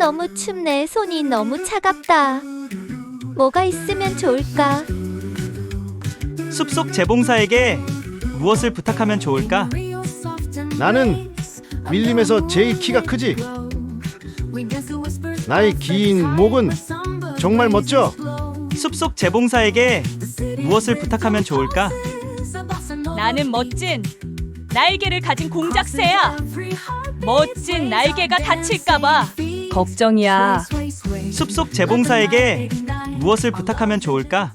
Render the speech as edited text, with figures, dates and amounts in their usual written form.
너무 춥네. 손이 너무 차갑다. 뭐가 있으면 좋을까? 숲속 재봉사에게 무엇을 부탁하면 좋을까? 나는 밀림에서 제일 키가 크지. 나의 긴 목은 정말 멋져. 숲속 재봉사에게 무엇을 부탁하면 좋을까? 나는 멋진 날개를 가진 공작새야. 멋진 날개가 다칠까봐 걱정이야. 숲속 재봉사에게 무엇을 부탁하면 좋을까?